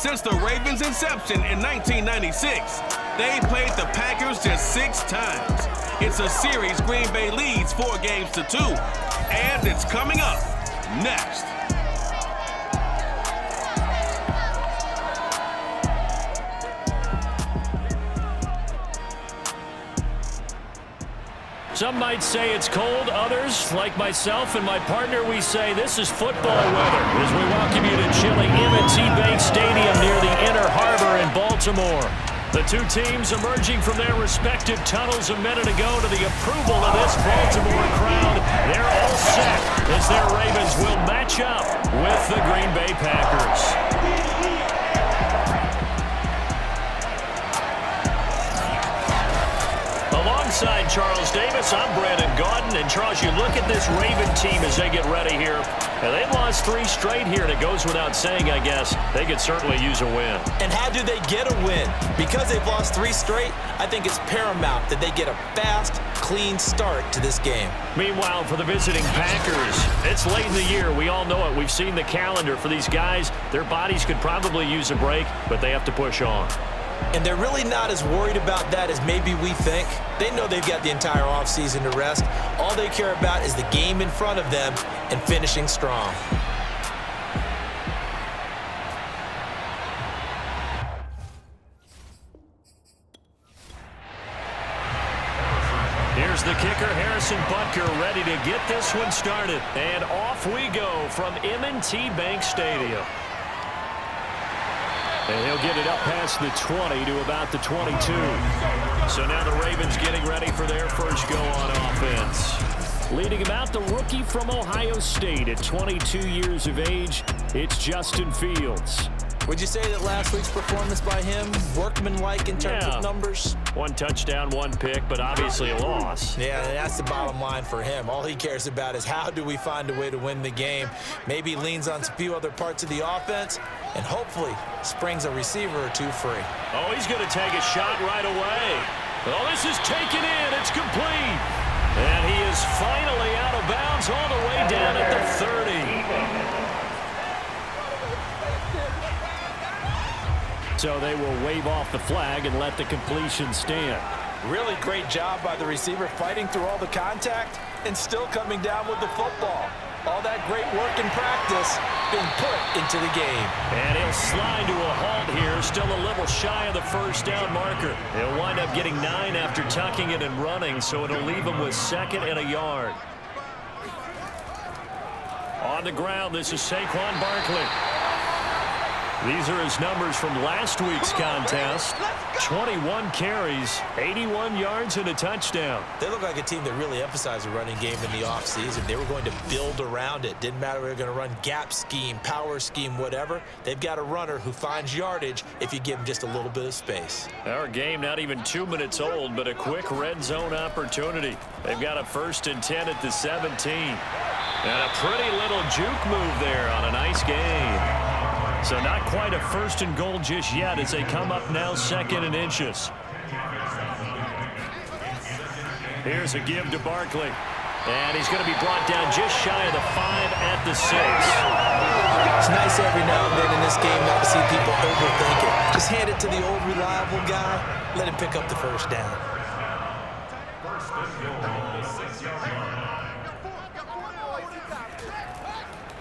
Since the Ravens' inception in 1996, they played the Packers just 6 times. It's a series Green Bay leads 4 games to 2, and it's coming up next. Some might say it's cold. Others, like myself and my partner, we say this is football weather as we welcome you to chilly M&T Bank Stadium near the Inner Harbor in Baltimore. The two teams emerging from their respective tunnels a minute ago to the approval of this Baltimore crowd. They're all set as their Ravens will match up with the Green Bay Packers. Alongside Charles Davis, I'm Brandon Gaudin. And Charles, you look at this Raven team as they get ready here. And they've lost 3 straight here, and it goes without saying, I guess, they could certainly use a win. And how do they get a win? Because they've lost 3 straight, I think it's paramount that they get a fast, clean start to this game. Meanwhile, for the visiting Packers, it's late in the year. We all know it. We've seen the calendar for these guys. Their bodies could probably use a break, but they have to push on. And they're really not as worried about that as maybe we think. They know they've got the entire offseason to rest. All they care about is the game in front of them and finishing strong. Here's the kicker, Harrison Butker, ready to get this one started. And off we go from M&T Bank Stadium. And he'll get it up past the 20 to about the 22. So now the Ravens getting ready for their first go on offense. Leading him out, the rookie from Ohio State at 22 years of age, it's Justin Fields. Would you say that last week's performance by him, workmanlike in terms of numbers? 1 touchdown, 1 pick, but obviously a loss. Yeah, that's the bottom line for him. All he cares about is how do we find a way to win the game. Maybe leans on a few other parts of the offense, and hopefully springs a receiver or 2 free. Oh, he's going to take a shot right away. Oh, this is taken in. It's complete. And he is finally out of bounds all the way down at the 30. So they will wave off the flag and let the completion stand. Really great job by the receiver fighting through all the contact and still coming down with the football. All that great work in practice being put into the game. And he'll slide to a halt here, still a little shy of the first down marker. He'll wind up getting 9 after tucking it and running, so it'll leave him with 2nd and a yard. On the ground, this is Saquon Barkley. These are his numbers from last week's contest. 21 carries, 81 yards, and a touchdown. They look like a team that really emphasized the running game in the offseason. They were going to build around it. Didn't matter if they were going to run gap scheme, power scheme, whatever. They've got a runner who finds yardage if you give him just a little bit of space. Our game not even 2 minutes old, but a quick red zone opportunity. They've got a 1st and 10 at the 17. And a pretty little juke move there on a nice gain. So not quite a 1st and goal just yet as they come up now 2nd and inches. Here's a give to Barkley. And he's going to be brought down just shy of the 5 at the 6. It's nice every now and then in this game not to see people overthink it. Just hand it to the old reliable guy. Let him pick up the 1st down.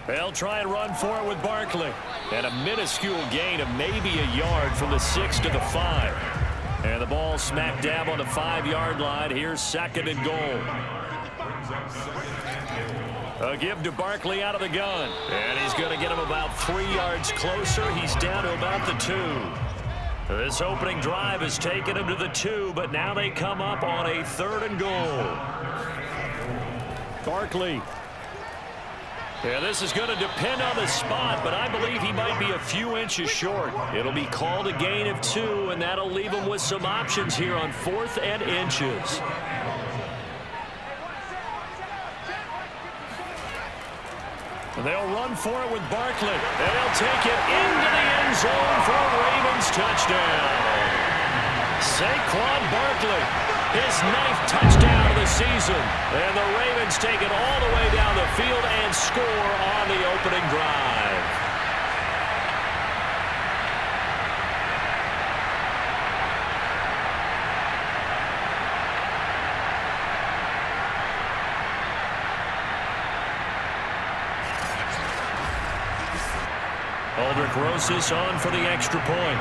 They'll try and run for it with Barkley. And a minuscule gain of maybe a yard from the 6 to the 5. And the ball smack dab on the 5-yard line. Here's 2nd and goal. A give to Barkley out of the gun. And he's going to get him about 3 yards closer. He's down to about the 2. This opening drive has taken him to the 2, but now they come up on a 3rd and goal. Barkley. Yeah, this is going to depend on the spot, but I believe he might be a few inches short. It'll be called a gain of 2, and that'll leave him with some options here on 4th and inches. They'll run for it with Barkley. And they'll take it into the end zone for a Ravens touchdown. Saquon Barkley, his 9th touchdown of the season. And the Ravens take it all the way down the field and score on the opening drive. Aldrich Rosas on for the extra point.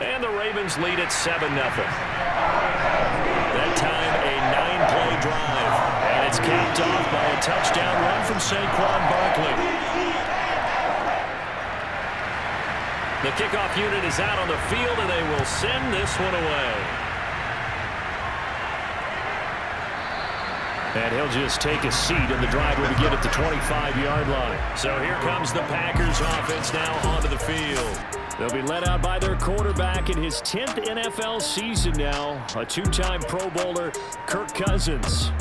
And the Ravens lead at 7-0. That time a 9-play drive. And it's capped off by a touchdown run from Saquon Barkley. The kickoff unit is out on the field, and they will send this one away. And he'll just take a seat, and the drive will begin at the 25-yard line. So here comes the Packers offense now onto the field. They'll be led out by their quarterback in his 10th NFL season now, a two-time Pro Bowler, Kirk Cousins.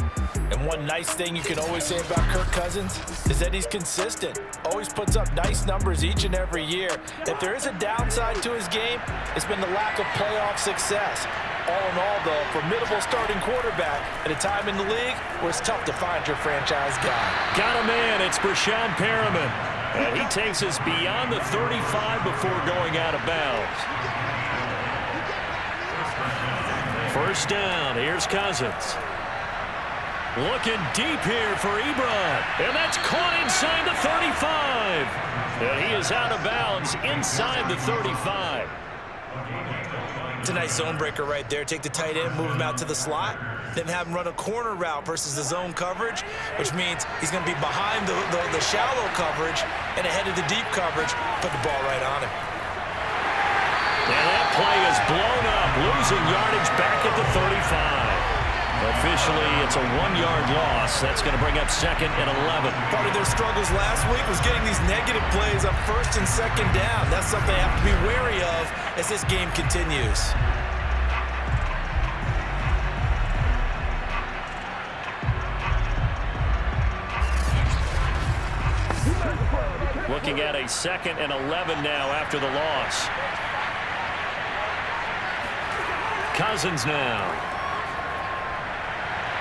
And one nice thing you can always say about Kirk Cousins is that he's consistent. Always puts up nice numbers each and every year. If there is a downside to his game, it's been the lack of playoff success. All in all, though, formidable starting quarterback at a time in the league where it's tough to find your franchise guy. Got a man, it's Brashad Perriman. And he takes us beyond the 35 before going out of bounds. First down, here's Cousins. Looking deep here for Ebron. And that's caught inside the 35. And he is out of bounds inside the 35. It's a nice zone breaker right there. Take the tight end, move him out to the slot, then have him run a corner route versus the zone coverage, which means he's going to be behind the shallow coverage and ahead of the deep coverage. Put the ball right on him. And that play is blown up, losing yardage back at the 35. Officially, it's a 1-yard loss. That's going to bring up 2nd and 11. Part of their struggles last week was getting these negative plays on 1st and 2nd down. That's something they have to be wary of as this game continues. Looking at a 2nd and 11 now after the loss. Cousins now.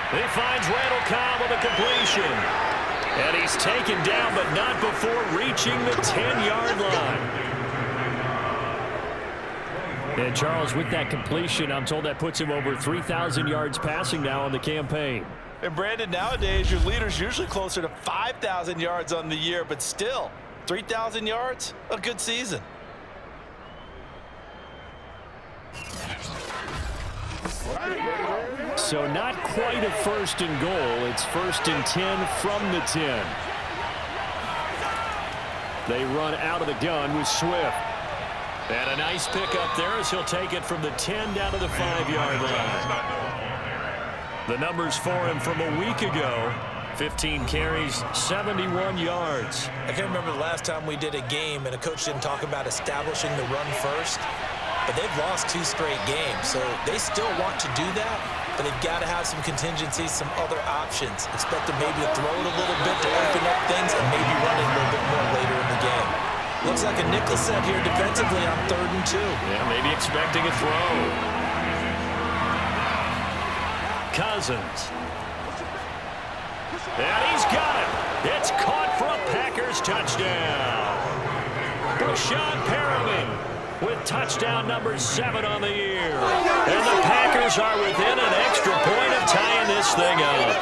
He finds Randall Cobb with a completion. And he's taken down, but not before reaching the 10-yard line. And Charles, with that completion, I'm told that puts him over 3,000 yards passing now on the campaign. And Brandon, nowadays, your leader's usually closer to 5,000 yards on the year, but still, 3,000 yards, a good season. So not quite a 1st and goal. It's 1st and 10 from the 10. They run out of the gun with Swift. And a nice pick up there as he'll take it from the 10 down to the 5-yard line. The numbers for him from a week ago: 15 carries, 71 yards. I can't remember the last time we did a game and a coach didn't talk about establishing the run first. But they've lost 2 straight games, so they still want to do that, but they've got to have some contingencies, some other options. Expect them maybe to throw it a little bit to open up things and maybe run it a little bit more later in the game. Looks like a nickel set here defensively on 3rd and 2. Yeah, maybe expecting a throw. Cousins. And he's got it. It's caught for a Packers touchdown. Brashad Perriman with touchdown number 7 on the year. And the Packers are within an extra point of tying this thing up.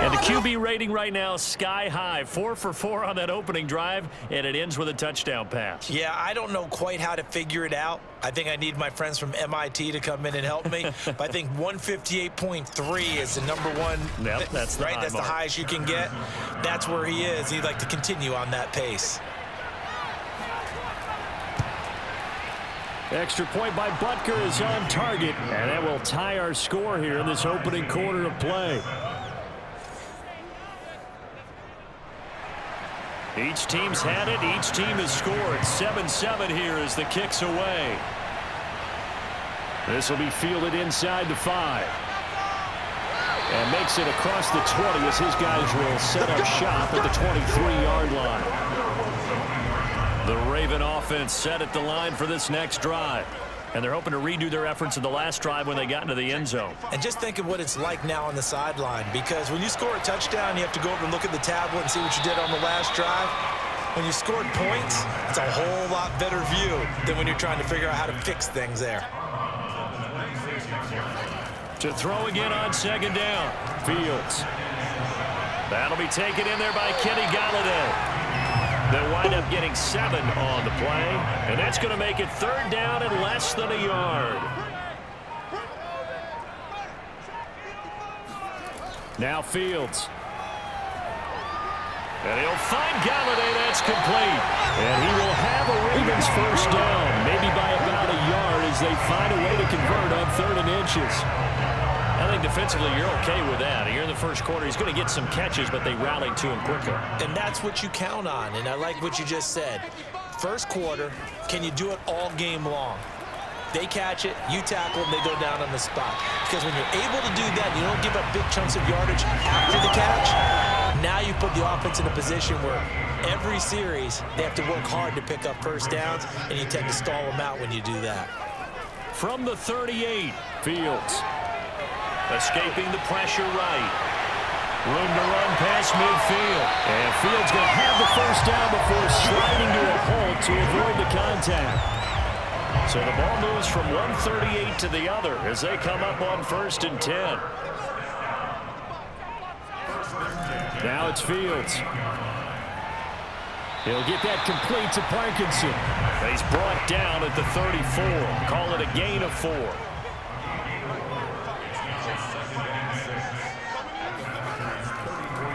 And the QB rating right now, sky high. 4 for 4 on that opening drive, and it ends with a touchdown pass. Yeah, I don't know quite how to figure it out. I think I need my friends from MIT to come in and help me. But I think 158.3 is the number one. Yep, that's the right. high That's mark. The highest you can get. That's where he is. He'd like to continue on that pace. Extra point by Butker is on target, and that will tie our score here in this opening quarter of play. Each team's had it. Each team has scored. 7-7 here as the kick's away. This will be fielded inside the 5. And makes it across the 20 as his guys will set up shop at the 23-yard line. The Raven offense set at the line for this next drive. And they're hoping to redo their efforts in the last drive when they got into the end zone. And just think of what it's like now on the sideline, because when you score a touchdown, you have to go over and look at the tablet and see what you did on the last drive. When you scored points, it's a whole lot better view than when you're trying to figure out how to fix things there. To throw again on 2nd down. Fields. That'll be taken in there by Kenny Galladay. They'll wind up getting 7 on the play, and that's going to make it 3rd down and less than a yard. Now Fields. And he'll find Galladay. That's complete. And he will have a Ravens first down, maybe by about a yard as they find a way to convert on 3rd and inches. I think defensively you're okay with that. Here in the first quarter, he's going to get some catches, but they rallied to him quicker. And that's what you count on, and I like what you just said. First quarter, can you do it all game long? They catch it, you tackle them, they go down on the spot. Because when you're able to do that, you don't give up big chunks of yardage after the catch. Now you put the offense in a position where every series they have to work hard to pick up first downs, and you tend to stall them out when you do that. From the 38, Fields. Escaping the pressure right. Room to run past midfield. And Fields going to have the first down before sliding to a halt to avoid the contact. So the ball moves from 138 to the other as they come up on 1st and 10. Now it's Fields. He'll get that complete to Parkinson. He's brought down at the 34. Call it a gain of 4.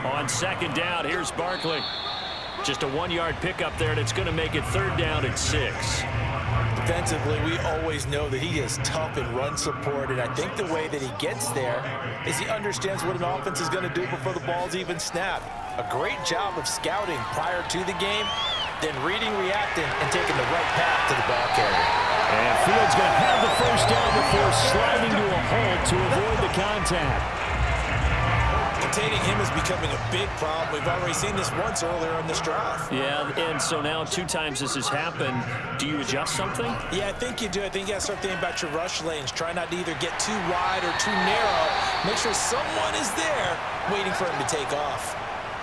On 2nd down, here's Barkley. Just a 1-yard pickup there, and it's going to make it 3rd down and 6. Defensively, we always know that he is tough in run support, and I think the way that he gets there is he understands what an offense is going to do before the ball's even snapped. A great job of scouting prior to the game, then reading, reacting, and taking the right path to the ball carrier. And Fields going to have the first down before sliding to a halt to avoid the contact. Containing him is becoming a big problem. We've already seen this once earlier in this drive. Yeah, and so now 2 times this has happened. Do you adjust something? Yeah, I think you do. I think you got to start thinking about your rush lanes. Try not to either get too wide or too narrow. Make sure someone is there waiting for him to take off.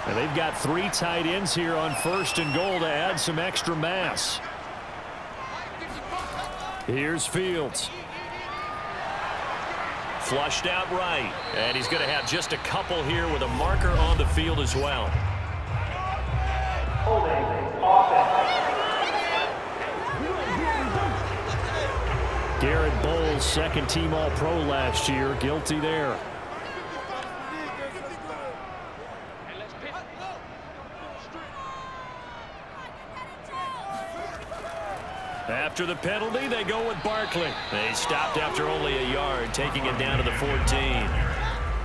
And they've got 3 tight ends here on 1st and goal to add some extra mass. Here's Fields. Flushed out right, and he's going to have just a couple here with a marker on the field as well. Garrett Bowles, 2nd team All-Pro last year, guilty there. After the penalty, they go with Barkley. They stopped after only a yard, taking it down to the 14.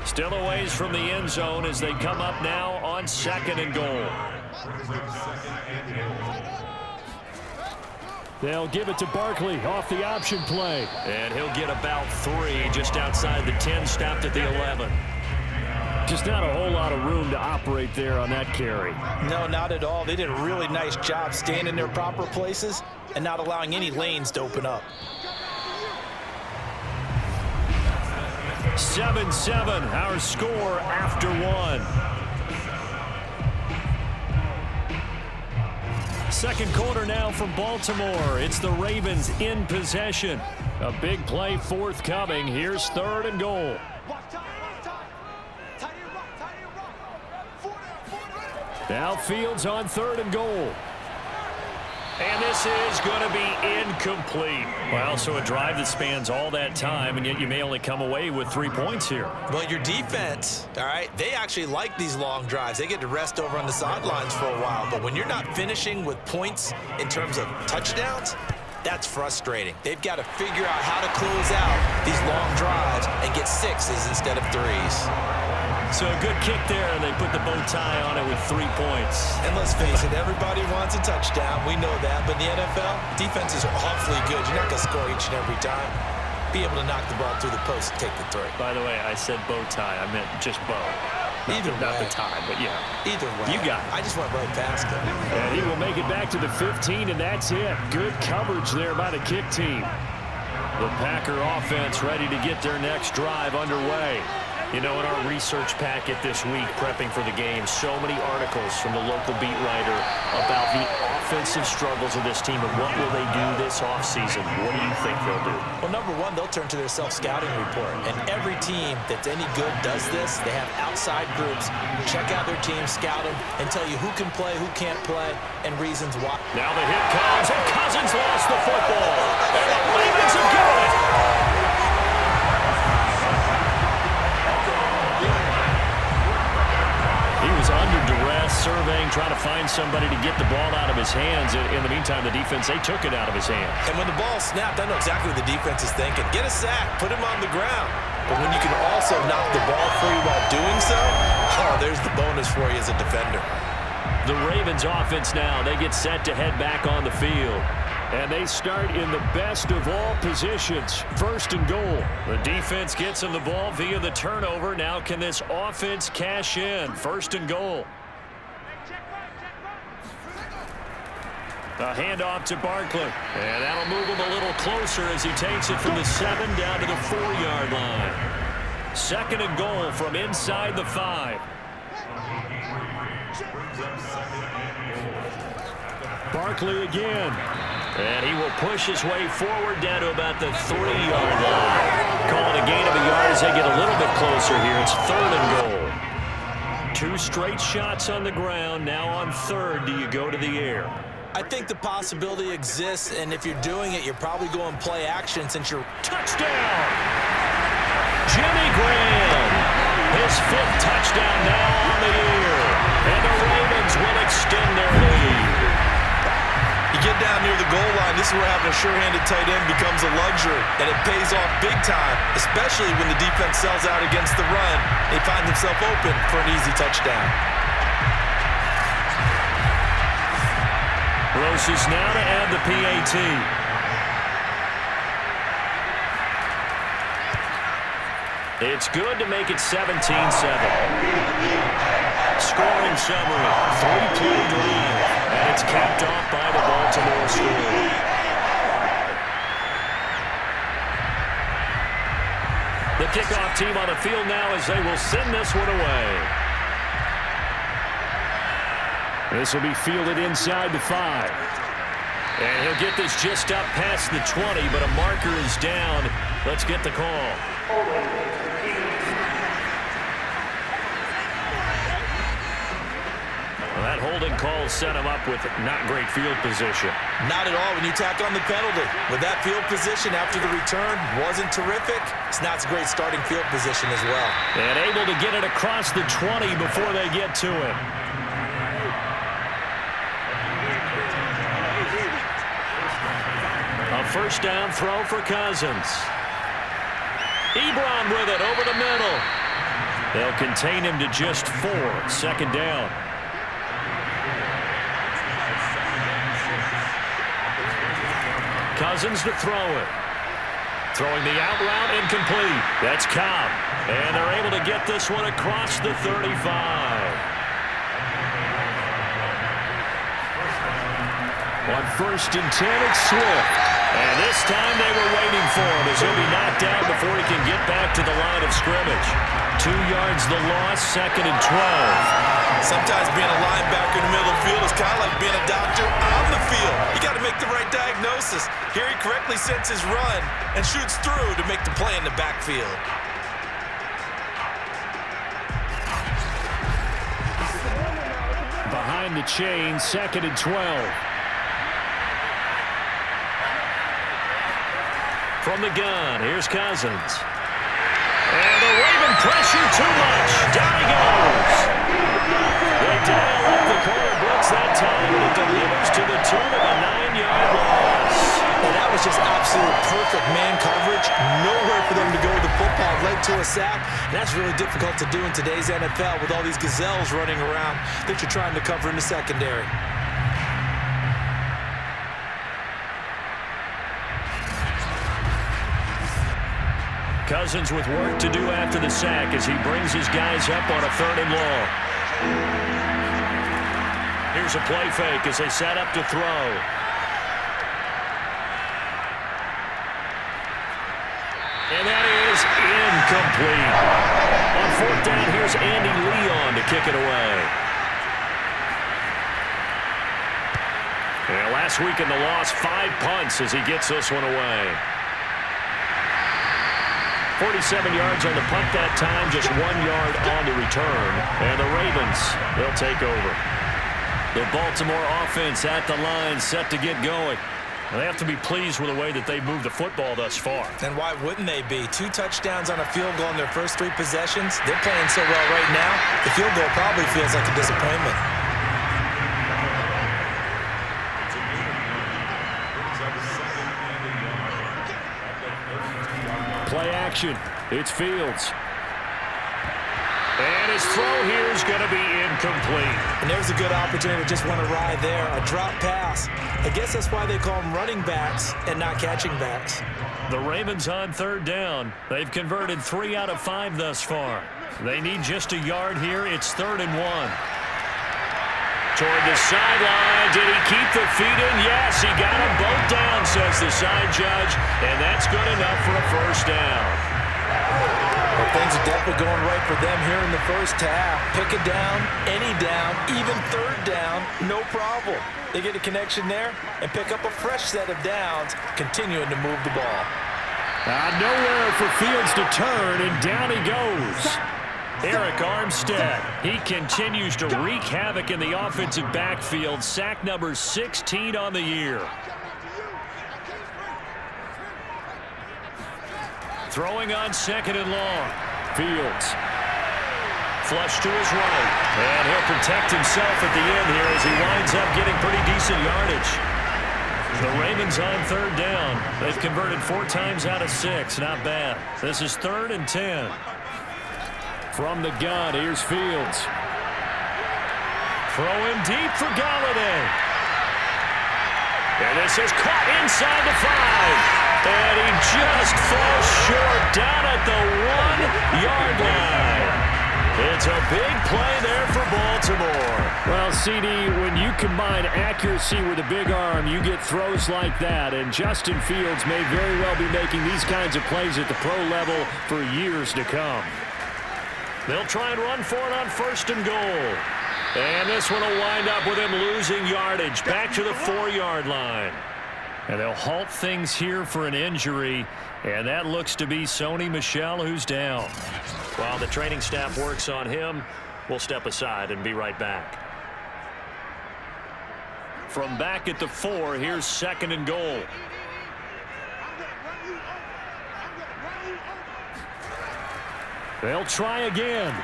Still a ways from the end zone as they come up now on 2nd and goal. They'll give it to Barkley off the option play. And he'll get about 3 just outside the 10, stopped at the 11. Just not a whole lot of room to operate there on that carry. No, not at all. They did a really nice job staying in their proper places and not allowing any lanes to open up. 7-7, our score after 1. 2nd quarter now from Baltimore. It's the Ravens in possession. A big play forthcoming. Here's 3rd and goal. Now Fields on 3rd and goal. And this is going to be incomplete. Well, so a drive that spans all that time, and yet you may only come away with 3 points here. Well, your defense, all right, they actually like these long drives. They get to rest over on the sidelines for a while. But when you're not finishing with points in terms of touchdowns, that's frustrating. They've got to figure out how to close out these long drives and get 6s instead of 3s. So a good kick there, and they put the bow tie on it with 3 points. And let's face it, everybody wants a touchdown. We know that. But in the NFL, defenses are awfully good. You're not going to score each and every time. Be able to knock the ball through the post and take the 3. By the way, I said bow tie. I meant just bow. Not the tie, but yeah. Either way. You got it. I just went right past him. And he will make it back to the 15, and that's it. Good coverage there by the kick team. The Packer offense ready to get their next drive underway. You know, in our research packet this week, prepping for the game, so many articles from the local beat writer about the offensive struggles of this team and what will they do this offseason. What do you think they'll do? Well, number one, they'll turn to their self-scouting report. And every team that's any good does this. They have outside groups, check out their team, scout them, and tell you who can play, who can't play, and reasons why. Now the hit comes, and Cousins lost the football. And the Ravens have got it. He was under duress, surveying, trying to find somebody to get the ball out of his hands. In the meantime, the defense, they took it out of his hands. And when the ball snapped, I know exactly what the defense is thinking. Get a sack, put him on the ground. But when you can also knock the ball free while doing so, oh, there's the bonus for you as a defender. The Ravens offense now, they get set to head back on the field. And they start in the best of all positions, 1st and goal. The defense gets him the ball via the turnover. Now can this offense cash in? 1st and goal. A handoff to Barkley. And that'll move him a little closer as he takes it from the 7 down to the 4-yard line. 2nd and goal from inside the 5. Barkley again. And he will push his way forward down to about the 3-yard line. Calling a gain of a yard as they get a little bit closer here. It's 3rd and goal. 2 straight shots on the ground. Now on 3rd, do you go to the air? I think the possibility exists, and if you're doing it, you're probably going play action since you're... Touchdown! Jimmy Graham. His 5th touchdown now on the year. And the Ravens will extend their lead. You get down near the goal line, this is where having a sure-handed tight end becomes a luxury, and it pays off big time, especially when the defense sells out against the run. He finds himself open for an easy touchdown. Roses now to add the PAT. It's good to make it 17-7. Scoring summary, 3-play drive, and it's capped off by the Baltimore score. The kickoff team on the field now as they will send this one away. This will be fielded inside the 5. And he'll get this just up past the 20, but a marker is down. Let's get the call. Well, that holding call set him up with not great field position. Not at all when you tack on the penalty. With that field position after the return wasn't terrific, it's not a great starting field position as well. And able to get it across the 20 before they get to it. A 1st down throw for Cousins. Ebron with it over the middle. They'll contain him to just 4. 2nd down. Cousins to throw it. Throwing the out route incomplete. That's Cobb. And they're able to get this one across the 35. On 1st and 10, it's Swift. And this time they were waiting for him as he'll be knocked down before he can get back to the line of scrimmage. 2 yards the loss, 2nd and 12. Sometimes being a linebacker in the middle of the field is kind of like being a doctor on the field. You got to make the right diagnosis. Here he correctly sets his run and shoots through to make the play in the backfield. Behind the chain, 2nd and 12. From the gun, here's Cousins. And the Raven pressure too much. Down he goes. They dial up the corner blitz that time, and it delivers to the tune of a 9-yard loss. Well, that was just absolute perfect man coverage. Nowhere for them to go with the football. Led to a sack. And that's really difficult to do in today's NFL with all these gazelles running around that you're trying to cover in the secondary. Cousins with work to do after the sack as he brings his guys up on a 3rd and long. Here's a play fake as they set up to throw. And that is incomplete. On fourth down, here's Andy Leon to kick it away. And last week in the loss, 5 punts as he gets this one away. 47 yards on the punt that time, just 1 yard on the return. And the Ravens, they'll take over. The Baltimore offense at the line, set to get going. They have to be pleased with the way that they've moved the football thus far. And why wouldn't they be? 2 touchdowns on a field goal in their first 3 possessions. They're playing so well right now, the field goal probably feels like a disappointment. Play action. It's Fields. And his throw here is going to be incomplete. And there's a good opportunity to just want to ride there. A drop pass. I guess that's why they call them running backs and not catching backs. The Ravens on third down. They've converted 3 out of 5 thus far. They need just a yard here. It's 3rd and 1. Toward the sideline. Did he keep the feet in? Yes, he got them both down, says the side judge. And that's good enough for a first down. Well, things are definitely going right for them here in the first half. Pick a down, any down, even 3rd down, no problem. They get a connection there and pick up a fresh set of downs, continuing to move the ball. Nowhere for Fields to turn, and down he goes. Eric Armstead, he continues to wreak havoc in the offensive backfield. Sack number 16 on the year. Throwing on 2nd and long. Fields. Flush to his right. And he'll protect himself at the end here as he winds up getting pretty decent yardage. The Ravens on 3rd down. They've converted 4 times out of 6. Not bad. This is 3rd and 10. From the gun, here's Fields. Throwing deep for Galladay. And this is caught inside the 5. And he just falls short down at the 1-yard line. It's a big play there for Baltimore. Well, CD, when you combine accuracy with a big arm, you get throws like that. And Justin Fields may very well be making these kinds of plays at the pro level for years to come. They'll try and run for it on 1st and goal. And this one will wind up with him losing yardage back to the 4-yard line. And they'll halt things here for an injury, and that looks to be Sony Michel, who's down. While the training staff works on him, we'll step aside and be right back. From back at the 4, here's 2nd and goal. They'll try again.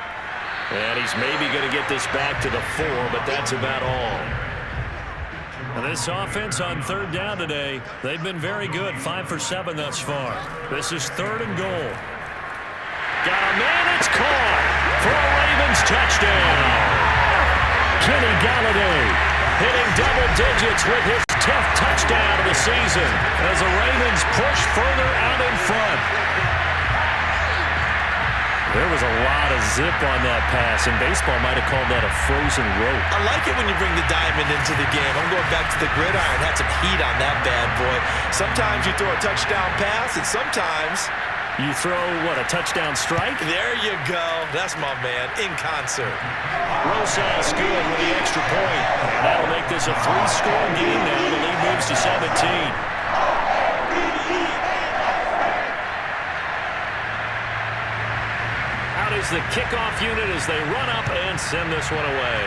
And he's maybe going to get this back to the 4, but that's about all. And this offense on 3rd down today, they've been very good, 5 for 7 thus far. This is 3rd and goal. Got a man, it's caught for a Ravens touchdown. Kenny Galladay hitting double digits with his 10th touchdown of the season as the Ravens push further out in front. There was a lot of zip on that pass, and baseball might have called that a frozen rope. I like it when you bring the diamond into the game. I'm going back to the gridiron. Had some heat on that bad boy. Sometimes you throw a touchdown pass, and sometimes you throw, what, a touchdown strike? There you go. That's my man, in concert. Rosas good with the extra point. And that'll make this a 3-score game now. The lead moves to 17. Is the kickoff unit as they run up and send this one away.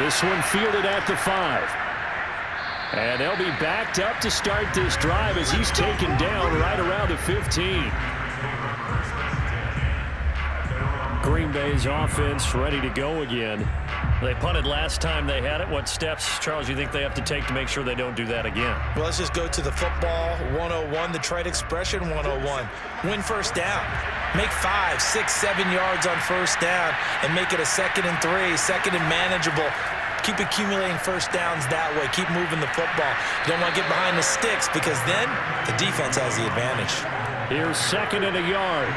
This one fielded at the 5. And they'll be backed up to start this drive as he's taken down right around the 15. Green Bay's offense ready to go again. They punted last time they had it. What steps, Charles, you think they have to take to make sure they don't do that again? Well, let's just go to the football 101, the trade expression 101. Win first down. Make 5, 6, 7 yards on first down and make it a 2nd and 3, 2nd and manageable. Keep accumulating first downs that way. Keep moving the football. You don't want to get behind the sticks because then the defense has the advantage. Here's 2nd and a yard.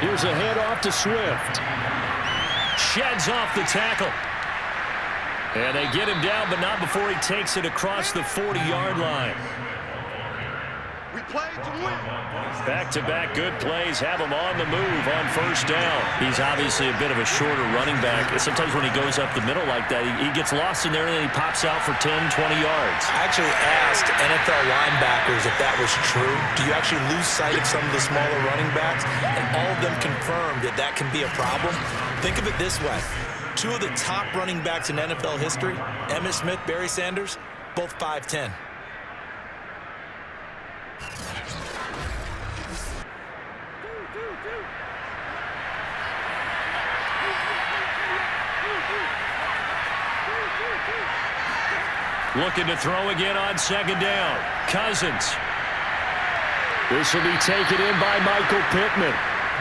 Here's a handoff to Swift. Sheds off the tackle. And they get him down, but not before he takes it across the 40-yard line. We play to win. Back-to-back good plays have him on the move on first down. He's obviously a bit of a shorter running back. Sometimes when he goes up the middle like that, he gets lost in there and then he pops out for 10, 20 yards. I actually asked NFL linebackers if that was true. Do you actually lose sight of some of the smaller running backs? And all of them confirmed that that can be a problem. Think of it this way. Two of the top running backs in NFL history, Emmitt Smith, Barry Sanders, both 5'10". Looking to throw again on second down. Cousins. This will be taken in by Michael Pittman.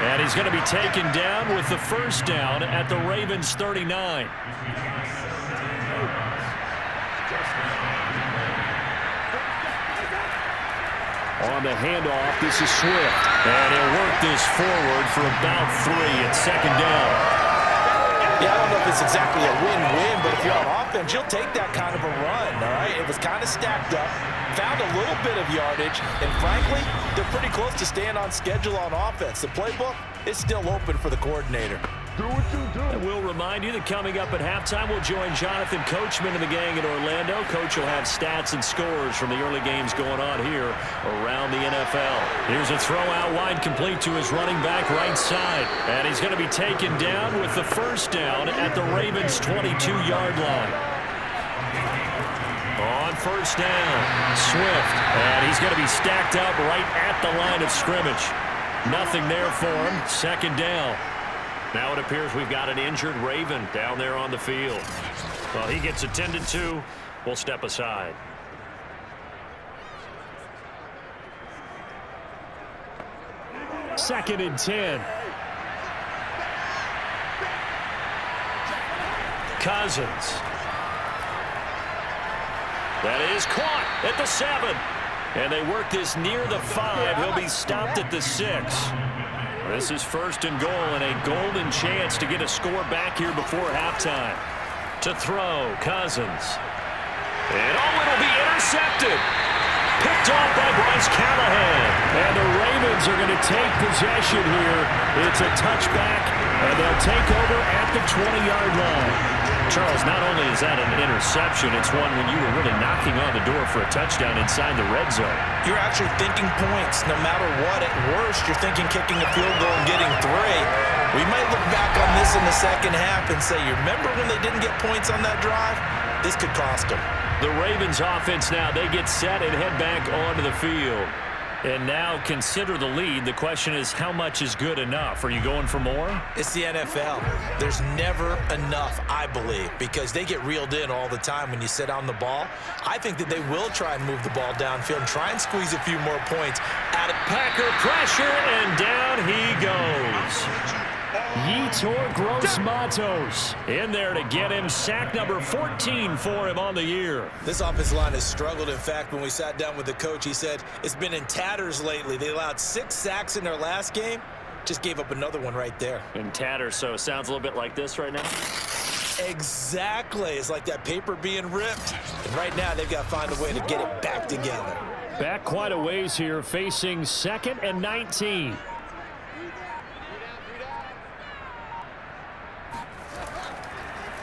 And he's going to be taken down with the first down at the Ravens 39. On the handoff, this is Swift. And he'll work this forward for about 3 at second down. Yeah, I don't know if it's exactly a win-win, but if you're on offense, you'll take that kind of a run, all right? It was kind of stacked up, found a little bit of yardage, and frankly, they're pretty close to staying on schedule on offense. The playbook is still open for the coordinator. Do what you do. And we'll remind you that coming up at halftime, we'll join Jonathan Coachman and the gang in Orlando. Coach will have stats and scores from the early games going on here around the NFL. Here's a throw out wide complete to his running back right side. And he's going to be taken down with the first down at the Ravens' 22-yard line. On first down, Swift. And he's going to be stacked up right at the line of scrimmage. Nothing there for him. Second down. Now it appears we've got an injured Raven down there on the field. Well, he gets attended to. We'll step aside. Second and 10. Cousins. That is caught at the 7. And they work this near the 5. He'll be stopped at the 6. This is first and goal and a golden chance to get a score back here before halftime. To throw, Cousins. And it'll be intercepted. Picked off by Bryce Callahan. And the Ravens are going to take possession here. It's a touchback, and they'll take over at the 20-yard line. Charles, not only is that an interception, it's one when you were really knocking on the door for a touchdown inside the red zone. You're actually thinking points no matter what. At worst, you're thinking kicking a field goal and getting 3. We might look back on this in the second half and say, you remember when they didn't get points on that drive? This could cost them. The Ravens offense now, they get set and head back onto the field. And now consider the lead. The question is, how much is good enough? Are you going for more? It's the NFL. There's never enough, I believe, because they get reeled in all the time when you sit on the ball. I think that they will try and move the ball downfield and try and squeeze a few more points out of Packer pressure, and down he goes. Yetur Gross-Matos in there to get him. Sack number 14 for him on the year. This offensive line has struggled. In fact, when we sat down with the coach, he said it's been in tatters lately. They allowed 6 sacks in their last game. Just gave up another one right there. In tatters, so it sounds a little bit like this right now? Exactly. It's like that paper being ripped. And right now, they've got to find a way to get it back together. Back quite a ways here, facing 2nd and 19.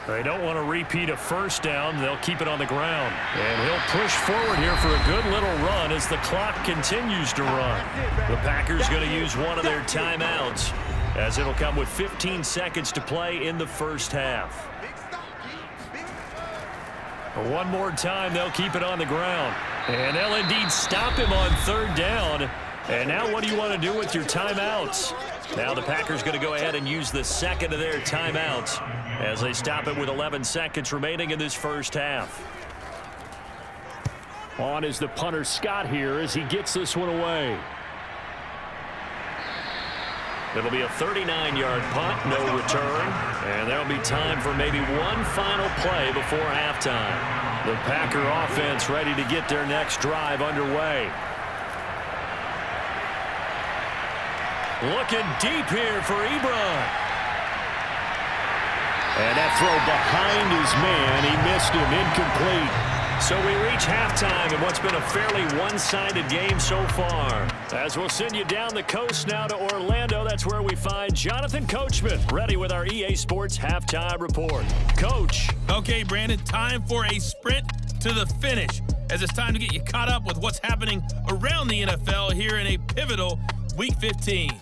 They don't want to repeat a first down. They'll keep it on the ground. And he'll push forward here for a good little run as the clock continues to run. The Packers going to use one of their timeouts as it'll come with 15 seconds to play in the first half. One more time, they'll keep it on the ground. And they'll indeed stop him on 3rd down. And now what do you want to do with your timeouts? Now the Packers going to go ahead and use the second of their timeouts as they stop it with 11 seconds remaining in this first half. On is the punter Scott here as he gets this one away. It'll be a 39-yard punt, no return, and there'll be time for maybe one final play before halftime. The Packer offense ready to get their next drive underway. Looking deep here for Ebron. And that throw behind his man, he missed him, incomplete. So we reach halftime in what's been a fairly one-sided game so far. As we'll send you down the coast now to Orlando, that's where we find Jonathan Coachman, ready with our EA Sports Halftime Report. Coach. Okay, Brandon, time for a sprint to the finish, as it's time to get you caught up with what's happening around the NFL here in a pivotal Week 15.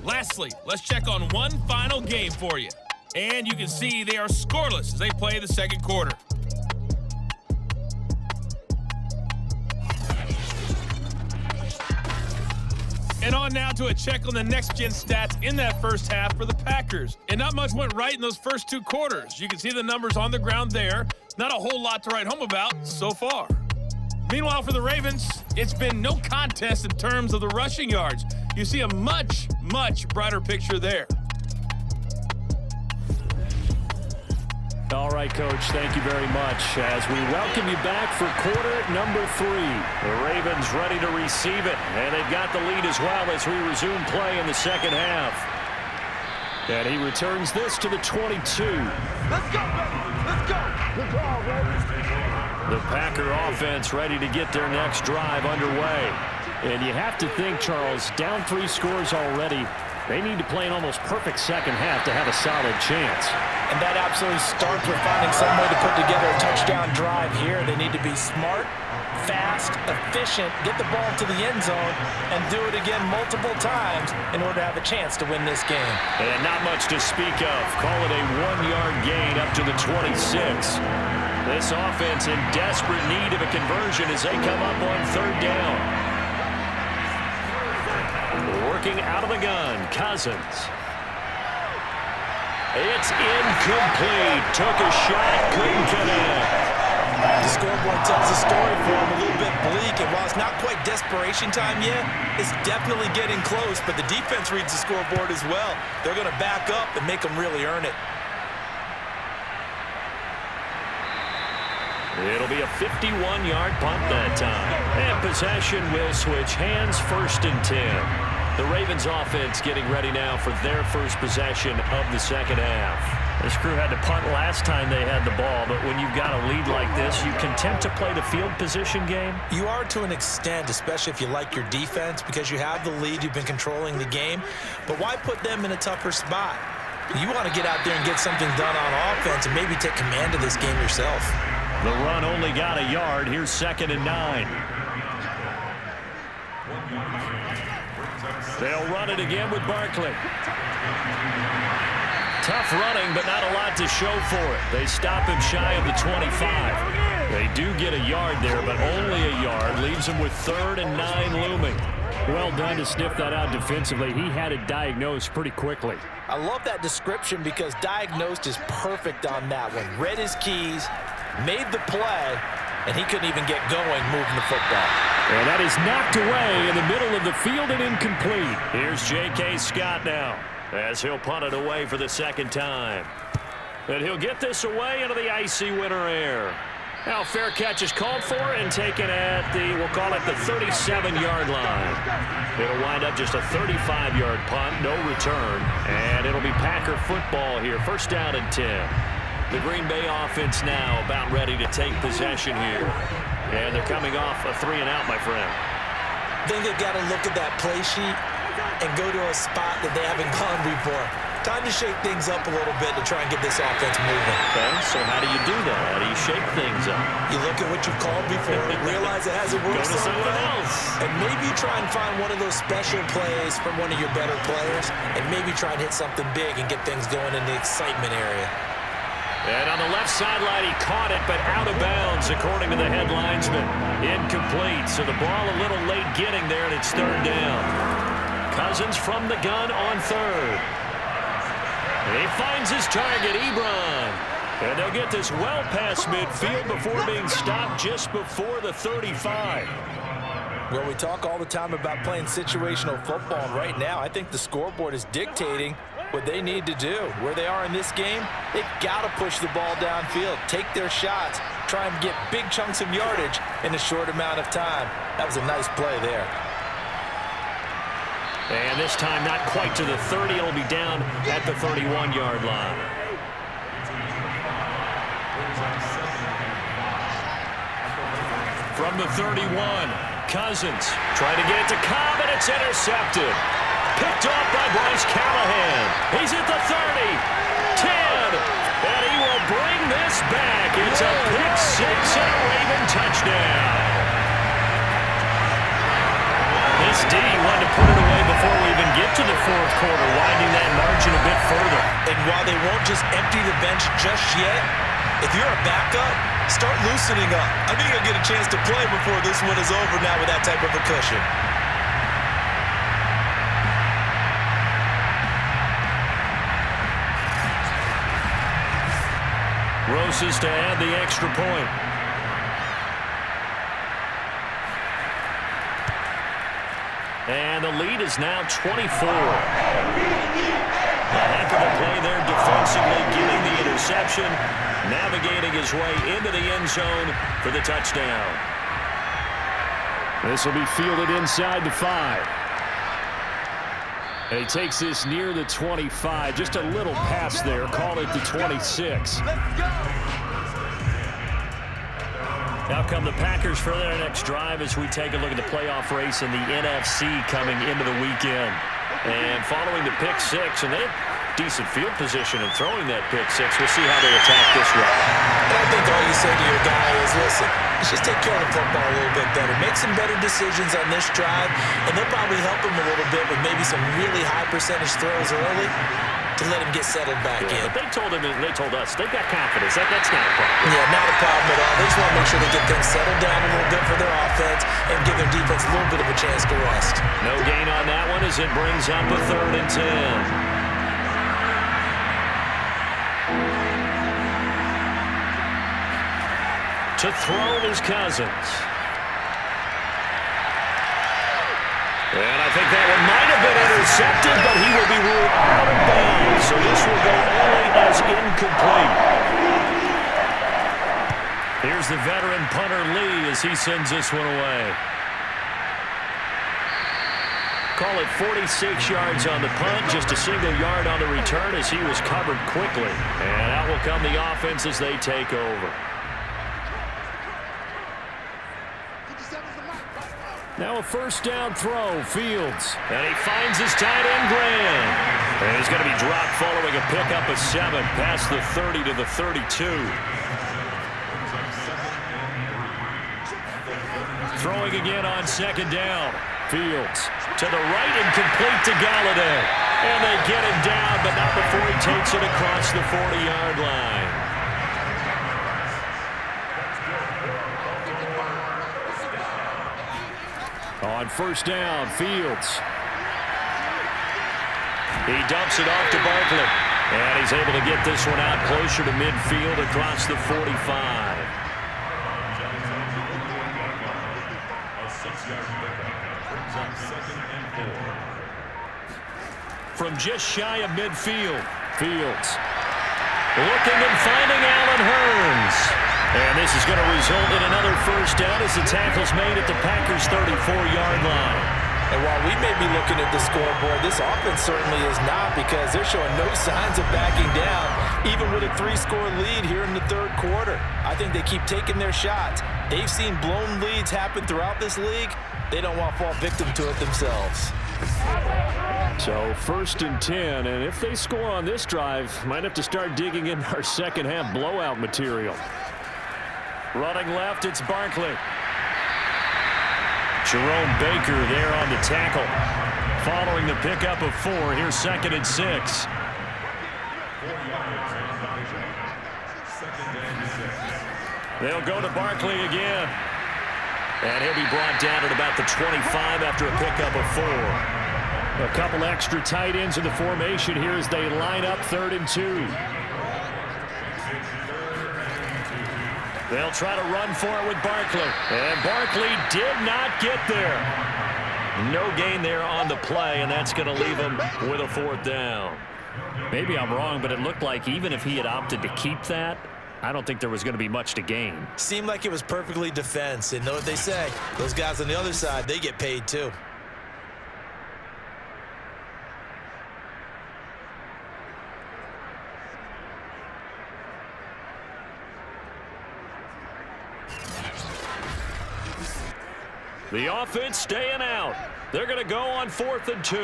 Lastly, let's check on one final game for you. And you can see they are scoreless as they play the second quarter. And on now to a check on the next-gen stats in that first half for the Packers. And not much went right in those first two quarters. You can see the numbers on the ground there. Not a whole lot to write home about so far. Meanwhile, for the Ravens, it's been no contest in terms of the rushing yards. You see a much, much brighter picture there. All right, Coach, thank you very much. As we welcome you back for quarter number 3. The Ravens ready to receive it, and they've got the lead as well as we resume play in the second half. And he returns this to the 22. Let's go, baby. Let's go. Good call, Ravens. The Packer offense ready to get their next drive underway. And you have to think, Charles, down 3 scores already. They need to play an almost perfect second half to have a solid chance. And that absolutely starts with finding some way to put together a touchdown drive here. They need to be smart, fast, efficient, get the ball to the end zone, and do it again multiple times in order to have a chance to win this game. And not much to speak of. Call it a 1-yard gain up to the 26. This offense in desperate need of a conversion as they come up on third down. Working out of the gun, Cousins. It's incomplete. Took a shot, couldn't connect. The scoreboard tells a story for him, a little bit bleak, and while it's not quite desperation time yet, it's definitely getting close, but the defense reads the scoreboard as well. They're going to back up and make them really earn it. It'll be a 51-yard punt that time. And possession will switch hands, 1st and 10. The Ravens offense getting ready now for their first possession of the second half. This crew had to punt last time they had the ball, but when you've got a lead like this, you content to play the field position game? You are to an extent, especially if you like your defense, because you have the lead, you've been controlling the game. But why put them in a tougher spot? You want to get out there and get something done on offense and maybe take command of this game yourself. The run only got a yard. Here's 2nd and 9. They'll run it again with Barkley. Tough running, but not a lot to show for it. They stop him shy of the 25. They do get a yard there, but only a yard. Leaves him with 3rd and 9 looming. Well done to sniff that out defensively. He had it diagnosed pretty quickly. I love that description because diagnosed is perfect on that one. Read his keys, made the play, and he couldn't even get going moving the football. And that is knocked away in the middle of the field and incomplete. Here's J.K. Scott now as he'll punt it away for the second time. And he'll get this away into the icy winter air. Now fair catch is called for and taken at the, we'll call it the 37-yard line. It'll wind up just a 35-yard punt, no return. And it'll be Packer football here, 1st down and 10. The Green Bay offense now about ready to take possession here. And they're coming off a 3-and-out, my friend. I think they've got to look at that play sheet and go to a spot that they haven't gone before. Time to shake things up a little bit to try and get this offense moving. Okay, so how do you do that? How do you shake things up? You look at what you've called before, realize it hasn't worked Go to so something well, else. and maybe try and find one of those special plays from one of your better players, and maybe try and hit something big and get things going in the excitement area. And on the left sideline, he caught it, but out of bounds, according to the head linesman. Incomplete, so the ball a little late getting there, and it's 3rd down. Cousins from the gun on 3rd. And he finds his target, Ebron. And they'll get this well past midfield before being stopped just before the 35. Well, we talk all the time about playing situational football, and right now I think the scoreboard is dictating what they need to do. Where they are in this game, they've got to push the ball downfield, take their shots, try and get big chunks of yardage in a short amount of time. That was a nice play there. And this time not quite to the 30. It'll be down at the 31-yard line. From the 31, Cousins trying to get it to Cobb, and it's intercepted. Picked off by Bryce Callahan. He's at the 30, 10, and he will bring this back. It's a pick six and a Raven touchdown. This D wanted to put it away before we even get to the fourth quarter, widening that margin a bit further. And while they won't just empty the bench just yet, if you're a backup, start loosening up. I think you'll get a chance to play before this one is over now with that type of a cushion. Roses to add the extra point. And the lead is now 24. A heck of a play there defensively, getting the interception, navigating his way into the end zone for the touchdown. This will be fielded inside the 5. And he takes this near the 25. Just a little pass there. Call it the 26. Now come the Packers for their next drive as we take a look at the playoff race in the NFC coming into the weekend. And following the pick six, and they have decent field position in throwing that pick six. We'll see how they attack this route. And I think all you say to your guy is, listen, let's just take care of the football a little bit better. Make some better decisions on this drive, and they'll probably help him a little bit with maybe some really high percentage throws early to let him get settled back in. But they told us they've got confidence. That's not a problem. Yeah, not a problem at all. They just want to make sure they get things settled down a little bit for their offense and give their defense a little bit of a chance to rest. No gain on that one as it brings up a 3rd and 10. To throw is Cousins. And I think that one might have been intercepted, but he will be ruled out of bounds. So this will go only as incomplete. Here's the veteran punter Lee as he sends this one away. Call it 46 yards on the punt, just a single yard on the return as he was covered quickly. And out will come the offense as they take over. Now a first down throw, Fields. And he finds his tight end, Graham. And he's going to be dropped following a pickup of 7 past the 30 to the 32. Throwing again on 2nd down. Fields to the right and complete to Galladay. And they get him down, but not before he takes it across the 40-yard line. On first down, Fields. He dumps it off to Barkley. And he's able to get this one out closer to midfield across the 45. From just shy of midfield, Fields looking and finding Allen Hurns. And this is going to result in another first down as the tackle's made at the Packers' 34-yard line. And while we may be looking at the scoreboard, this offense certainly is not, because they're showing no signs of backing down, even with a 3-score lead here in the 3rd quarter. I think they keep taking their shots. They've seen blown leads happen throughout this league. They don't want to fall victim to it themselves. So 1st and 10, and if they score on this drive, might have to start digging in our second-half blowout material. Running left, it's Barkley. Jerome Baker there on the tackle. Following the pickup of 4, here's 2nd and 6. They'll go to Barkley again. And he'll be brought down at about the 25 after a pickup of 4. A couple extra tight ends in the formation here as they line up 3rd and 2. They'll try to run for it with Barkley. And Barkley did not get there. No gain there on the play, and that's going to leave him with a 4th down. Maybe I'm wrong, but it looked like even if he had opted to keep that, I don't think there was going to be much to gain. Seemed like it was perfectly defense. And know what they say? Those guys on the other side, they get paid too. The offense staying out. They're going to go on 4th and 2.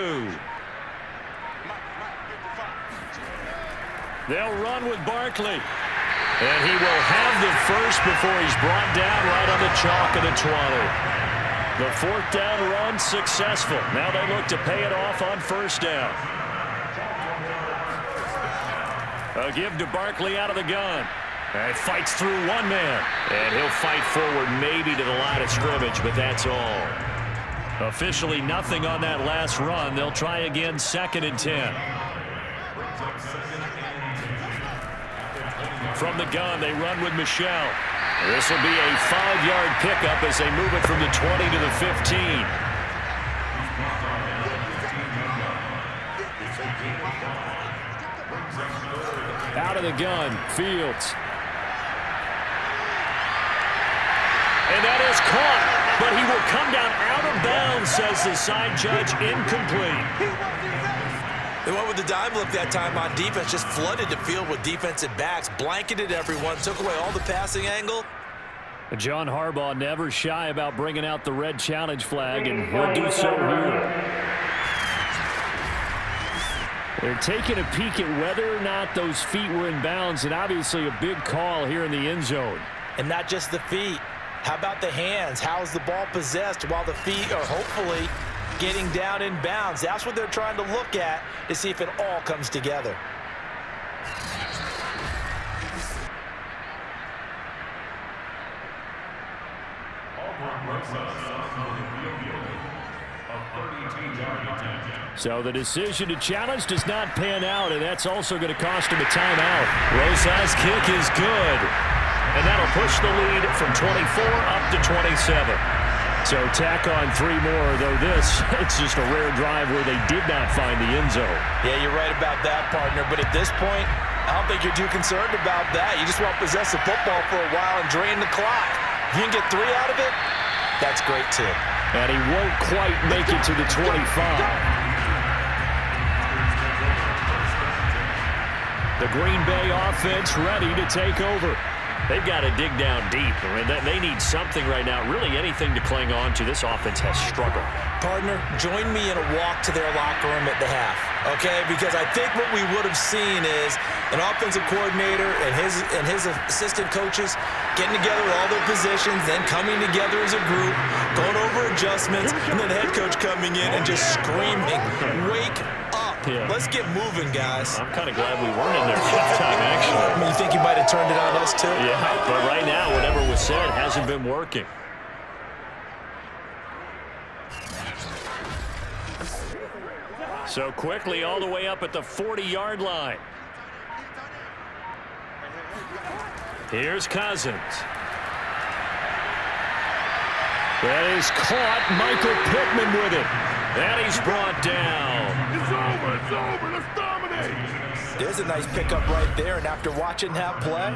They'll run with Barkley. And he will have the first before he's brought down right on the chalk of the 20. The 4th down run successful. Now they look to pay it off on 1st down. A give to Barkley out of the gun. And fights through one man. And he'll fight forward maybe to the line of scrimmage, but that's all. Officially nothing on that last run. They'll try again 2nd and 10. From the gun, they run with Michelle. This will be a 5-yard pickup as they move it from the 20 to the 15. Out of the gun, Fields. And that is caught, but he will come down out of bounds, says the side judge, incomplete. They went with the dime look that time on defense, just flooded the field with defensive backs, blanketed everyone, took away all the passing angle. John Harbaugh never shy about bringing out the red challenge flag, and he'll do so here. They're taking a peek at whether or not those feet were in bounds, and obviously a big call here in the end zone. And not just the feet. How about the hands? How's the ball possessed while the feet are hopefully getting down in bounds? That's what they're trying to look at to see if it all comes together. So the decision to challenge does not pan out, and that's also going to cost him a timeout. Rosa's kick is good, and that'll push the lead from 24 up to 27. So tack on 3 more, though it's just a rare drive where they did not find the end zone. Yeah, you're right about that, partner, but at this point, I don't think you're too concerned about that. You just want to possess the football for a while and drain the clock. If you can get 3 out of it, that's great, too. And he won't quite make it to the 25. The Green Bay offense ready to take over. They've got to dig down deep. I mean, they need something right now, really anything to cling on to. This offense has struggled. Partner, join me in a walk to their locker room at the half, okay? Because I think what we would have seen is an offensive coordinator and his assistant coaches getting together with all their positions, then coming together as a group, going over adjustments, and then the head coach coming in and just screaming, "Wake up. Yeah. Let's get moving, guys." I'm kind of glad we weren't in there halftime, actually. I mean, you think you might have turned it on us, too? Yeah, but right now, whatever was said hasn't been working. So quickly all the way up at the 40-yard line. Here's Cousins. That is caught. Michael Pittman with it. And he's brought down. It's over, let's dominate. There's a nice pickup right there, and after watching that play,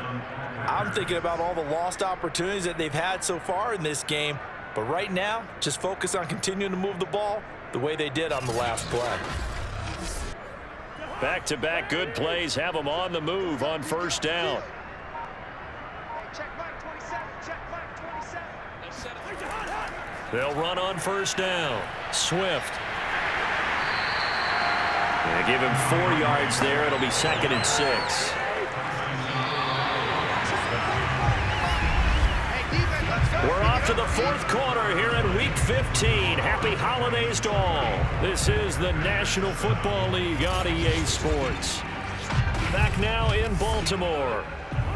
I'm thinking about all the lost opportunities that they've had so far in this game. But right now, just focus on continuing to move the ball the way they did on the last play. Back-to-back good plays have them on the move on 1st down. They'll run on 1st down. Swift. They give him 4 yards there. It'll be 2nd and 6. We're off to the 4th quarter here in Week 15. Happy holidays to all. This is the National Football League on EA Sports. Back now in Baltimore.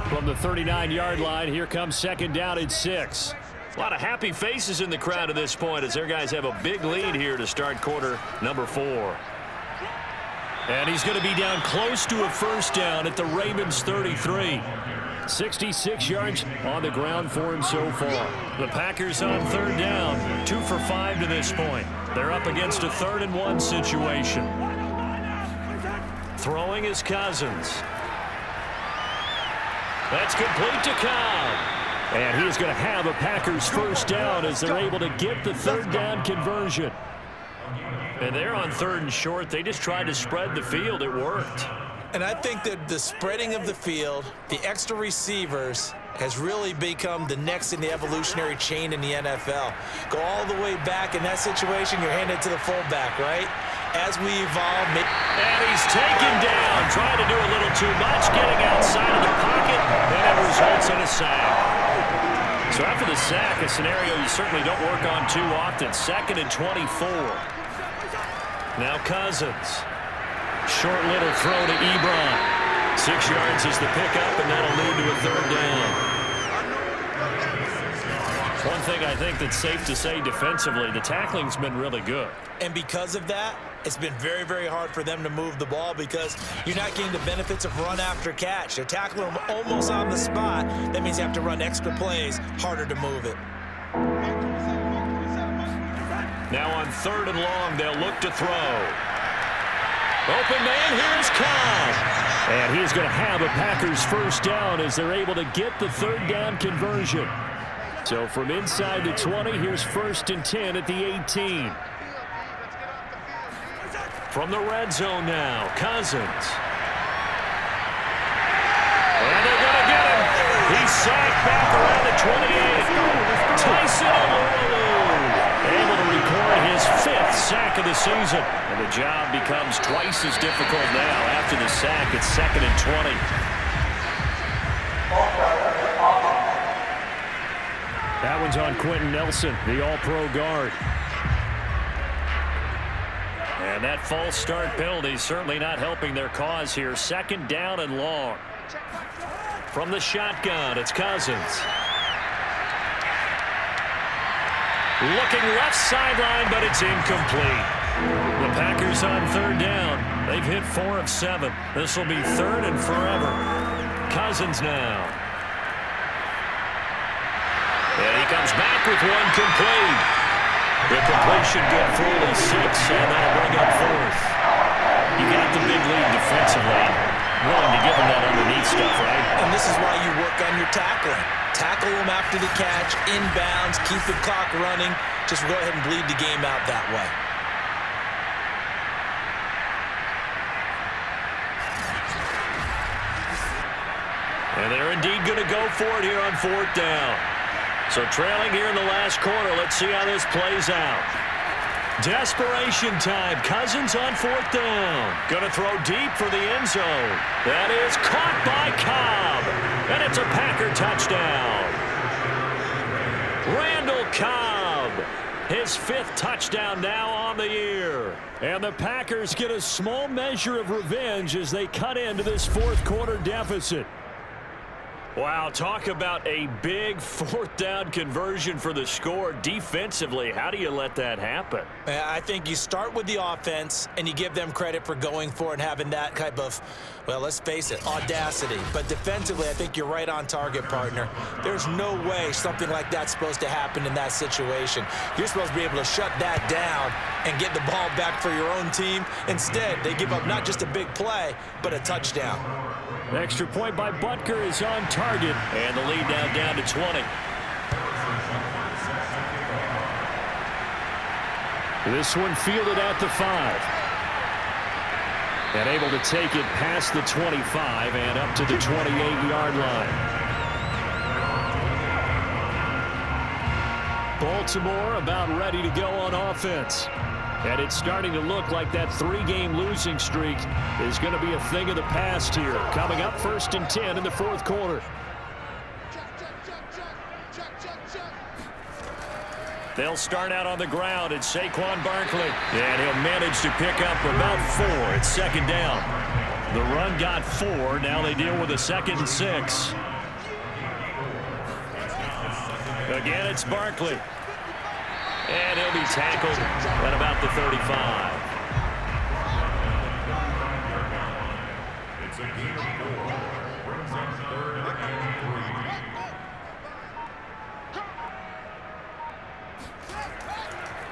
From the 39-yard line, here comes 2nd down and 6. A lot of happy faces in the crowd at this point as their guys have a big lead here to start quarter number 4. And he's going to be down close to a 1st down at the Ravens 33. 66 yards on the ground for him so far. The Packers on third down, 2 for 5 to this point. They're up against a 3rd and 1 situation. Throwing is Cousins. That's complete to Cobb. And he's going to have a Packers first down as they're able to get the 3rd down conversion. And they're on 3rd and short. They just tried to spread the field. It worked. And I think that the spreading of the field, the extra receivers, has really become the next in the evolutionary chain in the NFL. Go all the way back. In that situation, you're handed to the fullback, right? As we evolve. And he's taken down, trying to do a little too much, getting outside of the pocket, and it results in a sack. So after the sack, a scenario you certainly don't work on too often. 2nd and 24. Now Cousins. Short little throw to Ebron. 6 yards is the pickup, and that'll lead to a 3rd down. One thing I think that's safe to say defensively, the tackling's been really good. And because of that, it's been very, very hard for them to move the ball because you're not getting the benefits of run after catch. They're tackling them almost on the spot. That means you have to run extra plays, harder to move it. Now on 3rd and long, they'll look to throw. Open man, here's Cobb. And he's going to have a Packers first down as they're able to get the 3rd down conversion. So from inside the 20, here's 1st and 10 at the 18. From the red zone now, Cousins. And they're going to get him. He's sacked back around the 28. Tyson Alualu able to record his 5th sack of the season. And the job becomes twice as difficult now after the sack. It's 2nd and 20. That one's on Quentin Nelson, the all-pro guard. And that false start penalty certainly not helping their cause here. 2nd down and long. From the shotgun, it's Cousins. Looking left sideline, but it's incomplete. The Packers on 3rd down. They've hit 4 of 7. This will be 3rd and forever. Cousins now. And he comes back with one complete. The completion good for only 6, and that'll bring up 4th. You got the big lead defensively. Willing to give him that underneath stuff, right? And this is why you work on your tackling. Tackle them after the catch, inbounds, keep the clock running. Just go ahead and bleed the game out that way. And they're indeed going to go for it here on 4th down. So trailing here in the last quarter. Let's see how this plays out. Desperation time. Cousins on 4th down. Going to throw deep for the end zone. That is caught by Cobb. And it's a Packer touchdown. Randall Cobb. His 5th touchdown now on the year. And the Packers get a small measure of revenge as they cut into this 4th quarter deficit. Wow, talk about a big 4th down conversion for the score. Defensively, how do you let that happen? I think you start with the offense, and you give them credit for going for it and having that type of, well, let's face it, audacity. But defensively, I think you're right on target, partner. There's no way something like that's supposed to happen in that situation. You're supposed to be able to shut that down and get the ball back for your own team. Instead, they give up not just a big play, but a touchdown. Extra point by Butker is on target, and the lead now down to 20. This one fielded at the 5. And able to take it past the 25 and up to the 28-yard line. Baltimore about ready to go on offense. And it's starting to look like that 3-game losing streak is going to be a thing of the past here. Coming up 1st and 10 in the 4th quarter. They'll start out on the ground. It's Saquon Barkley. And he'll manage to pick up about 4. It's 2nd down. The run got 4. Now they deal with a 2nd and 6. Again, it's Barkley. And he'll be tackled at about the 35.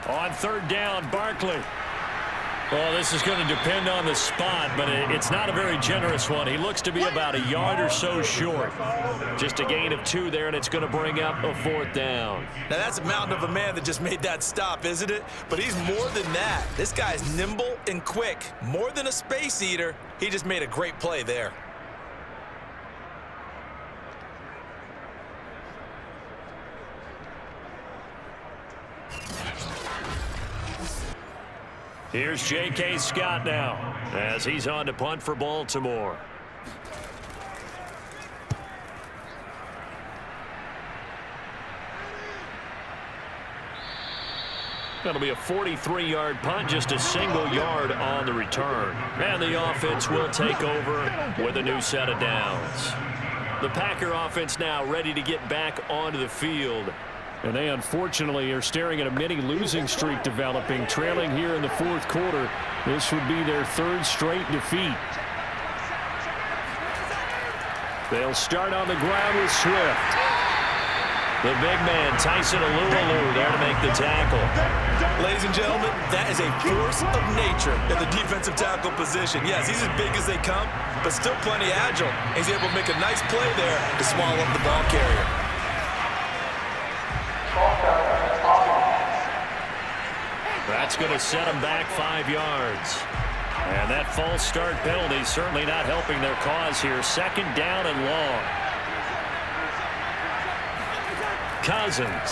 On third down, Barkley. Well, this is going to depend on the spot, but it's not a very generous one. He looks to be about a yard or so short. Just a gain of 2 there, and it's going to bring up a 4th down. Now, that's a mountain of a man that just made that stop, isn't it? But he's more than that. This guy's nimble and quick. More than a space eater, he just made a great play there. Here's J.K. Scott now as he's on to punt for Baltimore. That'll be a 43-yard punt, just a single yard on the return. And the offense will take over with a new set of downs. The Packer offense now ready to get back onto the field. And they unfortunately are staring at a mini losing streak developing, trailing here in the 4th quarter. This would be their 3rd straight defeat. They'll start on the ground with Swift. The big man, Tyson Alualu, there to make the tackle. Ladies and gentlemen, that is a force of nature in the defensive tackle position. Yes, he's as big as they come, but still plenty agile. He's able to make a nice play there to swallow up the ball carrier. That's going to set them back 5 yards. And that false start penalty certainly not helping their cause here. 2nd down and long. Cousins.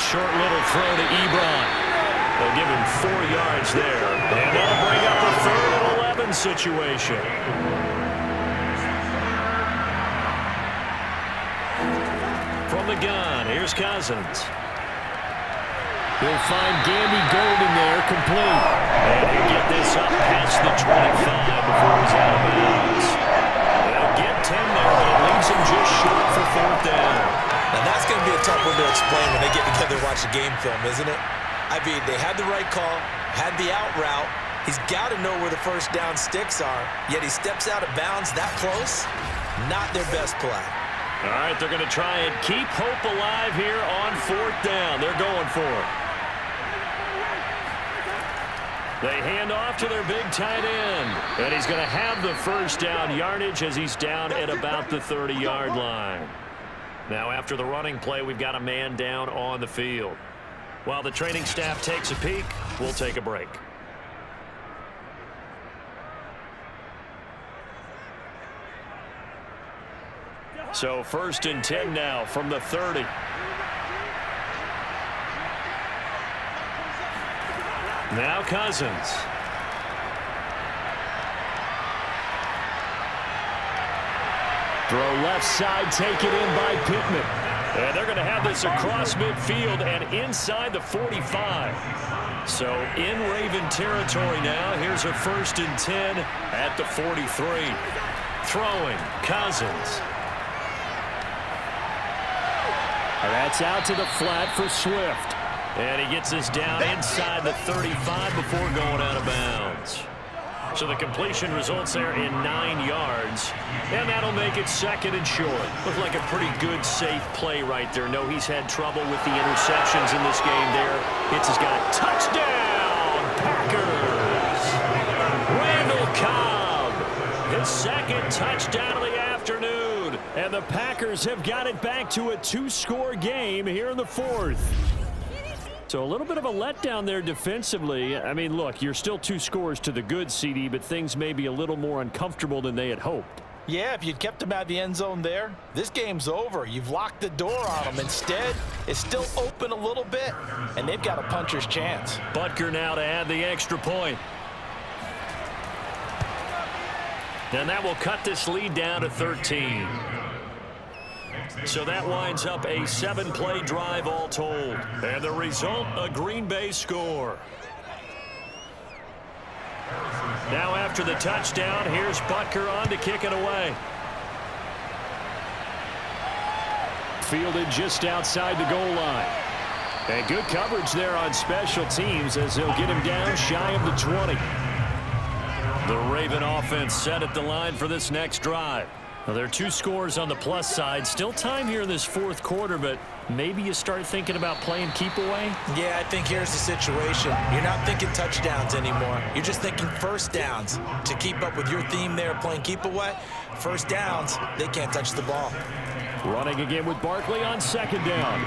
Short little throw to Ebron. They'll give him 4 yards there. And that'll bring up a 3rd and 11 situation. From the gun, here's Cousins. He'll find Gandy Golden there, complete. And he'll get this up past the 25 before he's out of bounds. They'll get 10 there, but it leaves him just short for 4th down. Now, that's going to be a tough one to explain when they get together and watch the game film, isn't it? I mean, they had the right call, had the out route. He's got to know where the 1st down sticks are, yet he steps out of bounds that close. Not their best play. All right, they're going to try and keep hope alive here on 4th down. They're going for it. They hand off to their big tight end. And he's going to have the 1st down yardage as he's down at about the 30-yard line. Now, after the running play, we've got a man down on the field. While the training staff takes a peek, we'll take a break. So 1st and 10 now from the 30. Now Cousins. Throw left side, take it in by Pittman. And they're going to have this across midfield and inside the 45. So in Raven territory now. Here's a 1st and 10 at the 43. Throwing, Cousins. And that's out to the flat for Swift. And he gets us down inside the 35 before going out of bounds. So the completion results there in 9 yards. And that'll make it 2nd and short. Looked like a pretty good, safe play right there. No, he's had trouble with the interceptions in this game there. Hits his guy. Touchdown, Packers! Randall Cobb, his 2nd touchdown of the afternoon. And the Packers have got it back to a 2-score game here in the 4th. So a little bit of a letdown there defensively. I mean, look, you're still 2 scores to the good, CD, but things may be a little more uncomfortable than they had hoped. Yeah, if you'd kept them out of the end zone there, this game's over. You've locked the door on them. Instead, it's still open a little bit, and they've got a puncher's chance. Butker now to add the extra point. And that will cut this lead down to 13. So that winds up a 7-play drive all told. And the result, a Green Bay score. Now after the touchdown, here's Butker on to kick it away. Fielded just outside the goal line. And good coverage there on special teams as they'll get him down shy of the 20. The Raven offense set at the line for this next drive. Well, there are 2 scores on the plus side. Still time here in this fourth quarter, but maybe you start thinking about playing keep away? Yeah, I think here's the situation. You're not thinking touchdowns anymore. You're just thinking first downs. To keep up with your theme there, playing keep away, first downs, they can't touch the ball. Running again with Barkley on second down.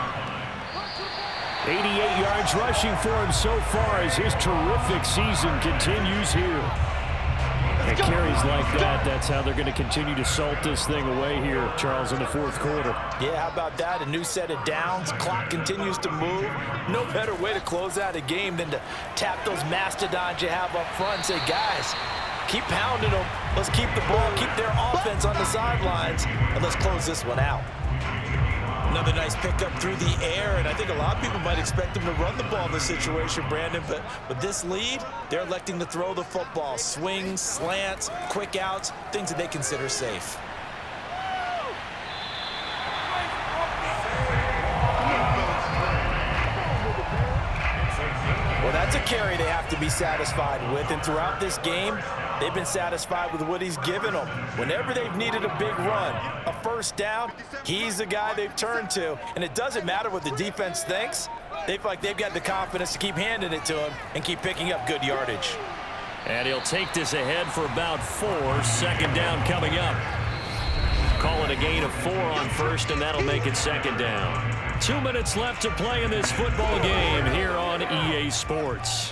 88 yards rushing for him so far as his terrific season continues here. And carries like that, that's how they're going to continue to salt this thing away here, Charles, in the fourth quarter. Yeah, how about that? A new set of downs. Clock continues to move. No better way to close out a game than to tap those mastodons you have up front and say, guys, keep pounding them. Let's keep the ball, keep their offense on the sidelines, and let's close this one out. Another nice pickup through the air, and I think a lot of people might expect them to run the ball in this situation, Brandon, but with this lead, they're electing to throw the football. Swings, slants, quick outs, things that they consider safe. Well, that's a carry they have to be satisfied with, and throughout this game, they've been satisfied with what he's given them. Whenever they've needed a big run, a first down, he's the guy they've turned to. And it doesn't matter what the defense thinks. They feel like they've got the confidence to keep handing it to him and keep picking up good yardage. And he'll take this ahead for about 4. Second down coming up. Call it a gain of 4 on first, and that'll make it second down. 2 minutes left to play in this football game here on EA Sports.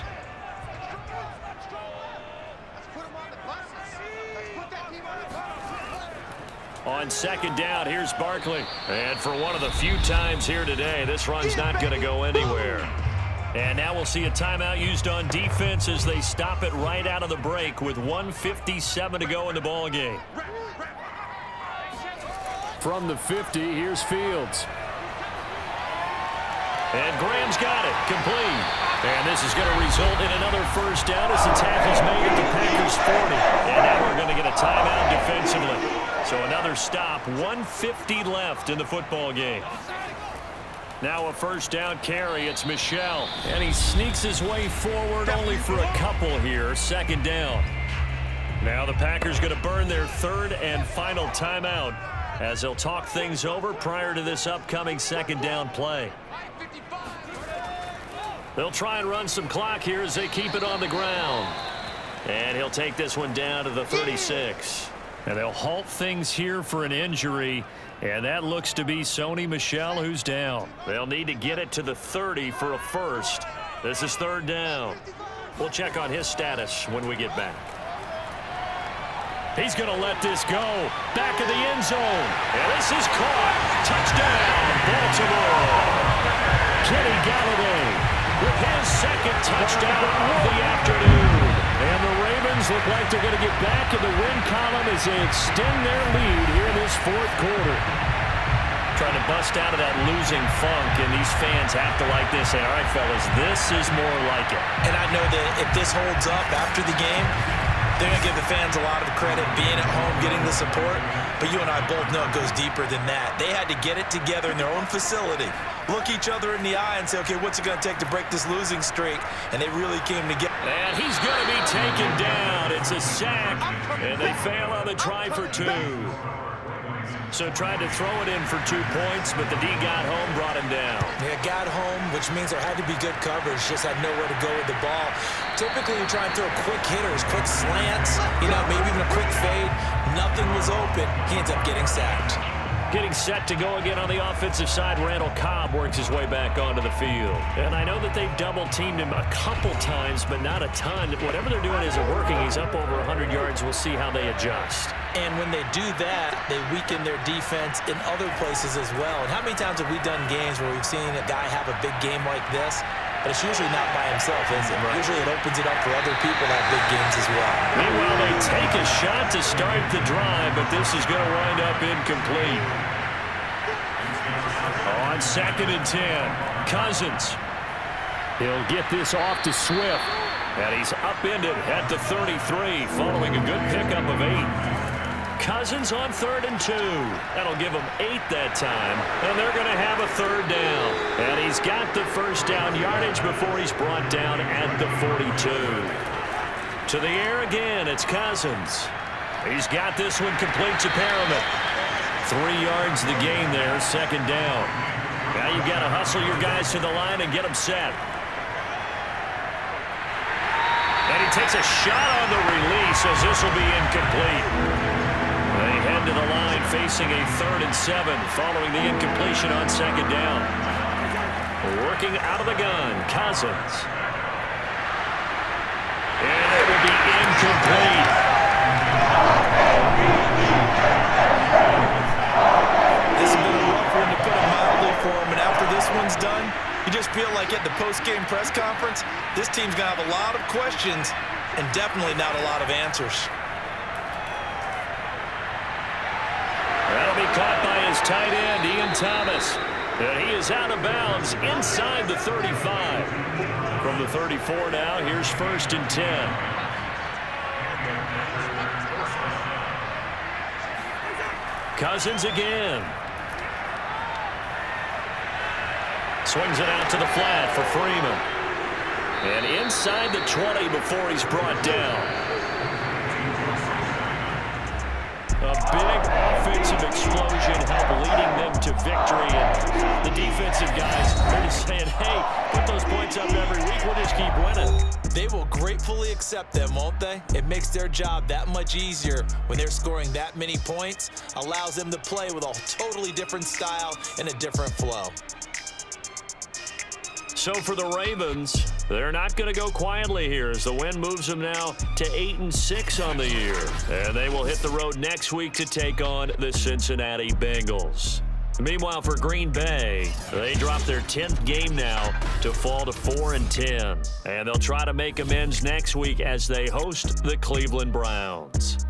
On second down, here's Barkley. And for one of the few times here today, this run's not going to go anywhere. And now we'll see a timeout used on defense as they stop it right out of the break with 1:57 to go in the ball game. From the 50, here's Fields. And Graham's got it, complete. And this is going to result in another first down as the tackle's made at the Packers 40. And now we're going to get a timeout defensively. So another stop, 1:50 left in the football game. Now a first down carry, it's Michel. And he sneaks his way forward only for a couple here, second down. Now the Packers going to burn their third and final timeout as they'll talk things over prior to this upcoming second down play. They'll try and run some clock here as they keep it on the ground. And he'll take this one down to the 36. And they'll halt things here for an injury. And that looks to be Sony Michel who's down. They'll need to get it to the 30 for a first. This is third down. We'll check on his status when we get back. He's going to let this go. Back of the end zone. And this is caught. Touchdown, Baltimore. Kenny Galladay with his second touchdown of the afternoon. And the Ravens look like they're going to get back in the win column as they extend their lead here in this fourth quarter. Trying to bust out of that losing funk, and these fans have to like this. Say, all right, fellas, this is more like it. And I know that if this holds up after the game, they're going to give the fans a lot of credit being at home, getting the support. But you and I both know it goes deeper than that. They had to get it together in their own facility, look each other in the eye and say, okay, what's it going to take to break this losing streak? And they really came together. And he's going to be taken down. It's a sack, and they fail on the try for 2. So tried to throw it in for 2 points, but the D got home, brought him down. Yeah, got home, which means there had to be good coverage. Just had nowhere to go with the ball. Typically, you try and throw quick hitters, quick slants, maybe even a quick fade. Nothing was open. He ends up getting sacked. Getting set to go again on the offensive side, Randall Cobb works his way back onto the field. And I know that they've double-teamed him a couple times, but not a ton. Whatever they're doing isn't working. He's up over 100 yards. We'll see how they adjust. And when they do that, they weaken their defense in other places as well. And how many times have we done games where we've seen a guy have a big game like this? But it's usually not by himself, is it? Right. Usually it opens it up for other people to have big games as well. Meanwhile, they take a shot to start the drive, but this is going to wind up incomplete. On second and 10, Cousins. He'll get this off to Swift. And he's upended at the 33 following a good pickup of 8. Cousins on third and 2. That'll give him 8 that time. And they're going to have a third down. And he's got the first down yardage before he's brought down at the 42. To the air again, it's Cousins. He's got this one complete to Perriman. 3 yards the gain there, second down. Now you've got to hustle your guys to the line and get them set. And he takes a shot on the release as this will be incomplete. They head to the line facing a 3rd and 7 following the incompletion on second down. Working out of the gun, Cousins. And it will be incomplete. This has been a rough one to put it mildly for him, and after this one's done, you just feel like at the post-game press conference, this team's going to have a lot of questions and definitely not a lot of answers. That'll be caught by his tight end, Ian Thomas. And he is out of bounds inside the 35. From the 34 now, here's 1st and 10. Cousins again. Swings it out to the flat for Freeman. And inside the 20 before he's brought down. A big offensive explosion helped leading them to victory. And the defensive guys are just saying, hey, put those points up every week. We'll just keep winning. They will gratefully accept them, won't they? It makes their job that much easier when they're scoring that many points. Allows them to play with a totally different style and a different flow. So for the Ravens, they're not going to go quietly here as the win moves them now to 8-6 on the year. And they will hit the road next week to take on the Cincinnati Bengals. Meanwhile, for Green Bay, they drop their 10th game now to fall to 4-10. And they'll try to make amends next week as they host the Cleveland Browns.